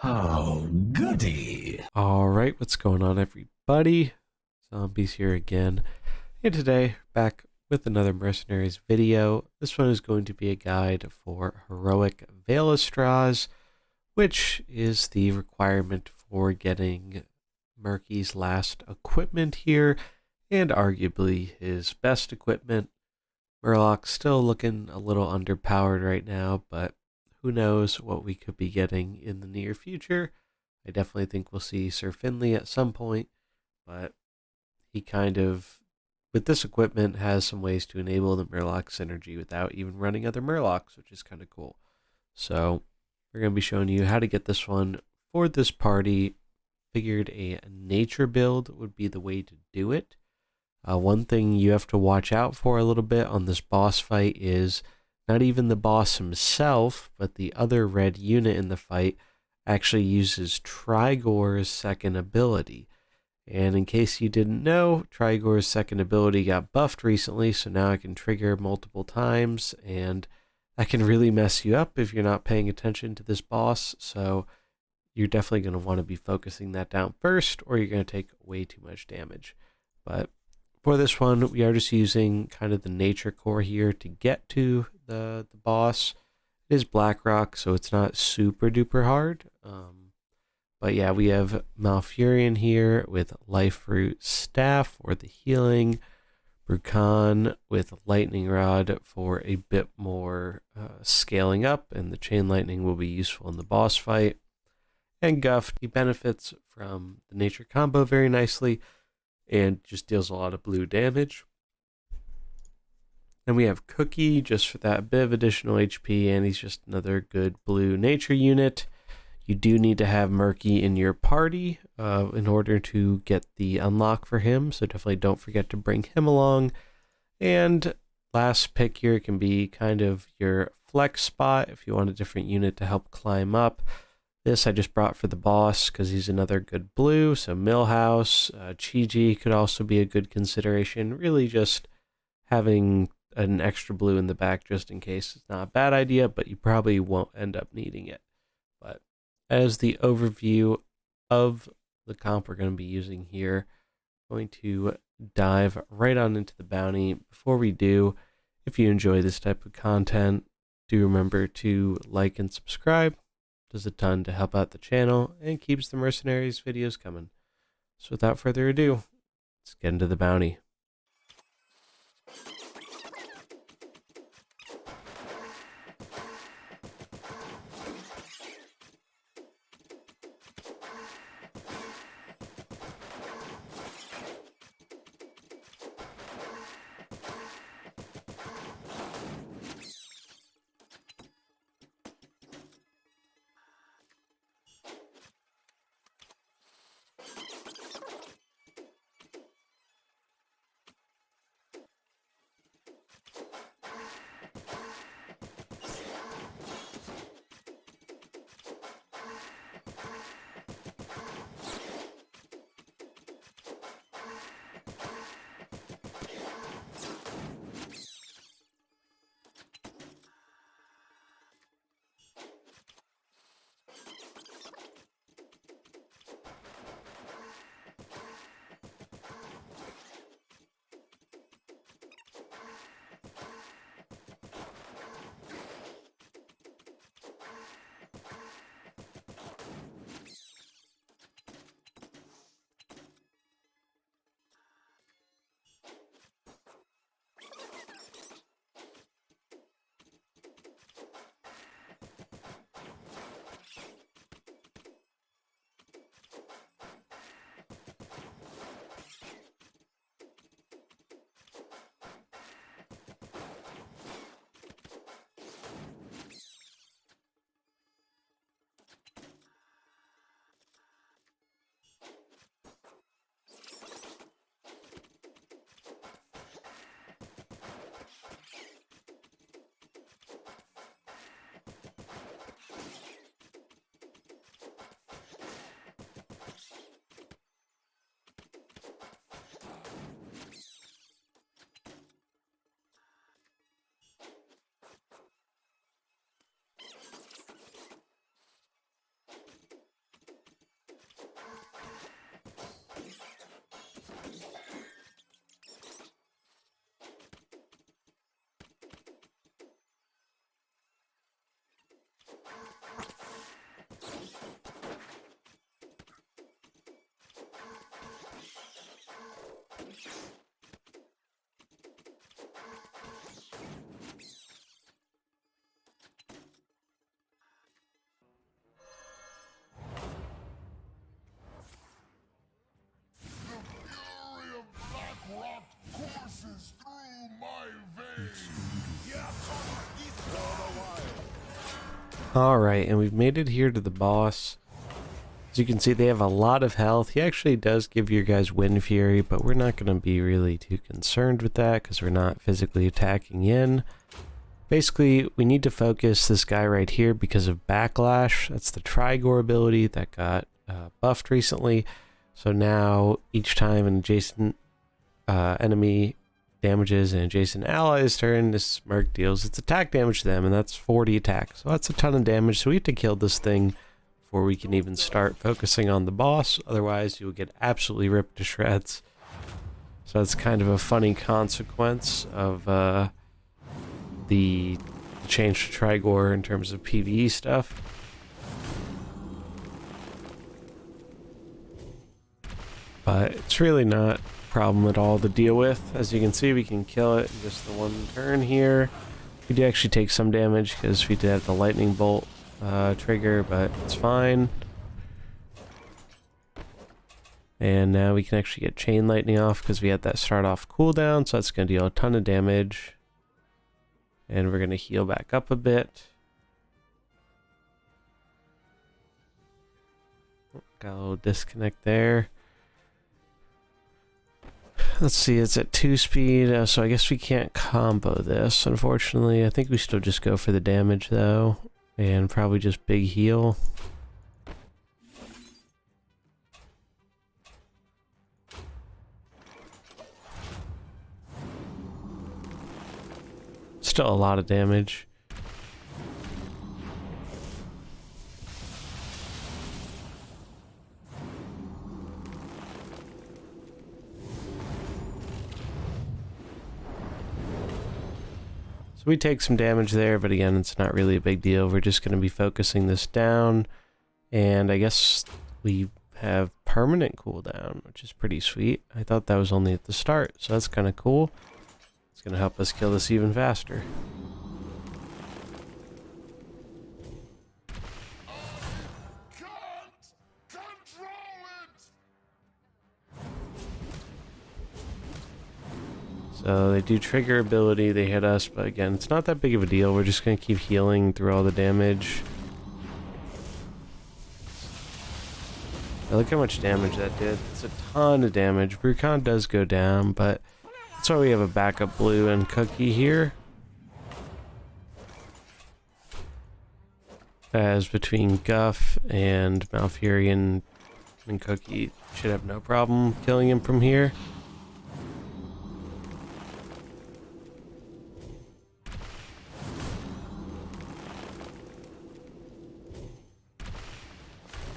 Oh, goody. Alright, what's going on, everybody? Zombies here again. And today, back with another Mercenaries video. This one is going to be a guide for heroic Vaelstrasz, which is the requirement for getting Murky's last equipment here, and arguably his best equipment. Murloc's still looking a little underpowered right now, but who knows what we could be getting in the near future. I definitely think we'll see Sir Finley at some point, but he kind of, with this equipment, has some ways to enable the Murloc synergy without even running other Murlocs, which is kind of cool. So we're going to be showing you how to get this one for this party. Figured a nature build would be the way to do it. One thing you have to watch out for a little bit on this boss fight is not even the boss himself, but the other red unit in the fight actually uses Trigore's second ability. And in case you didn't know, Trigore's second ability got buffed recently, so now it can trigger multiple times, and that can really mess you up if you're not paying attention to this boss. So you're definitely going to want to be focusing that down first, or you're going to take way too much damage. But for this one, we are just using kind of the nature core here to get to the boss. It is blackrock, so it's not super duper hard. But yeah, we have Malfurion here with Life Root Staff for the healing, Brucan with Lightning Rod for a bit more scaling up, and the Chain Lightning will be useful in the boss fight. And Guff, he benefits from the nature combo very nicely and just deals a lot of blue damage. And we have Cookie just for that bit of additional HP, and he's just another good blue nature unit. You do need to have Murky in your party in order to get the unlock for him, so definitely don't forget to bring him along. And last pick here can be kind of your flex spot if you want a different unit to help climb up. This I just brought for the boss because he's another good blue, so Millhouse, Chiji could also be a good consideration. Really just having an extra blue in the back just in case is not a bad idea, but you probably won't end up needing it. But as the overview of the comp we're going to be using here, I'm going to dive right on into the bounty. Before we do, if you enjoy this type of content, do remember to like and subscribe. It does a ton to help out the channel and keeps the Mercenaries videos coming. So without further ado, let's get into the bounty. Alright, and we've made it here to the boss. As you can see, they have a lot of health. He actually does give your guys Wind Fury, but we're not going to be really too concerned with that because we're not physically attacking in. Basically, we need to focus this guy right here because of Backlash. That's the Trigore ability that got buffed recently. So now, each time an adjacent enemy damages an adjacent ally's turn, this Murk deals its attack damage to them, and that's 40 attack. So that's a ton of damage, so we have to kill this thing before we can even start focusing on the boss. Otherwise, you will get absolutely ripped to shreds. So that's kind of a funny consequence of the change to Trigore in terms of PvE stuff. But it's really not a problem at all to deal with. As you can see, we can kill it in just the one turn here. We do actually take some damage because we did have the lightning bolt trigger, but it's fine. And now we can actually get chain lightning off because we had that start off cooldown, so that's going to deal a ton of damage. And we're going to heal back up a bit. Got a little disconnect there. Let's see, it's at 2 speed, so I guess we can't combo this, unfortunately. I think we still just go for the damage, though, and probably just big heal. Still a lot of damage. So we take some damage there, but again, it's not really a big deal. We're just going to be focusing this down, and I guess we have permanent cooldown, which is pretty sweet. I thought that was only at the start, so that's kind of cool. It's going to help us kill this even faster. So they do trigger ability, they hit us, but again, it's not that big of a deal. We're just going to keep healing through all the damage. Now look how much damage that did. It's a ton of damage. Brucon does go down, but that's why we have a backup blue and Cookie here. As between Guff and Malfurion and Cookie should have no problem killing him from here.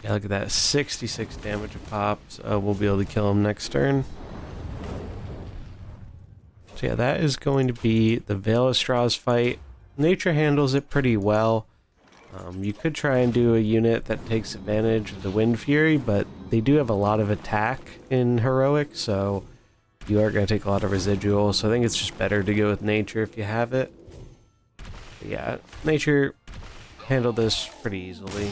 Yeah, look at that, 66 damage a pop, so we'll be able to kill him next turn. So yeah, that is going to be the Vaelstrasz fight. Nature handles it pretty well. You could try and do a unit that takes advantage of the Wind Fury, but they do have a lot of attack in Heroic, so you are going to take a lot of residual, so I think it's just better to go with Nature if you have it. But yeah, Nature handled this pretty easily.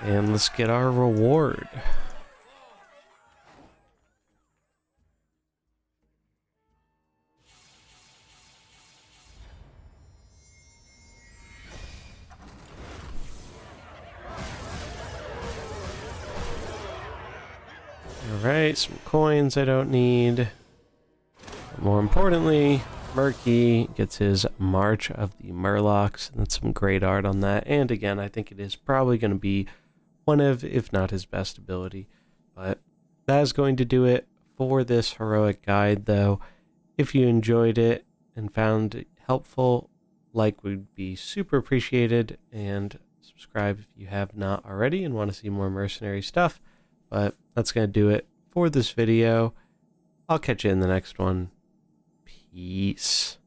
And let's get our reward. Alright, some coins I don't need. More importantly, Murky gets his March of the Murlocs, and that's some great art on that. And again, I think it is probably going to be one of, if not his best ability. But that is going to do it for this heroic guide, though. If you enjoyed it and found it helpful, like would be super appreciated, and subscribe if you have not already and want to see more mercenary stuff. But that's going to do it for this video. I'll catch you in the next one. Peace.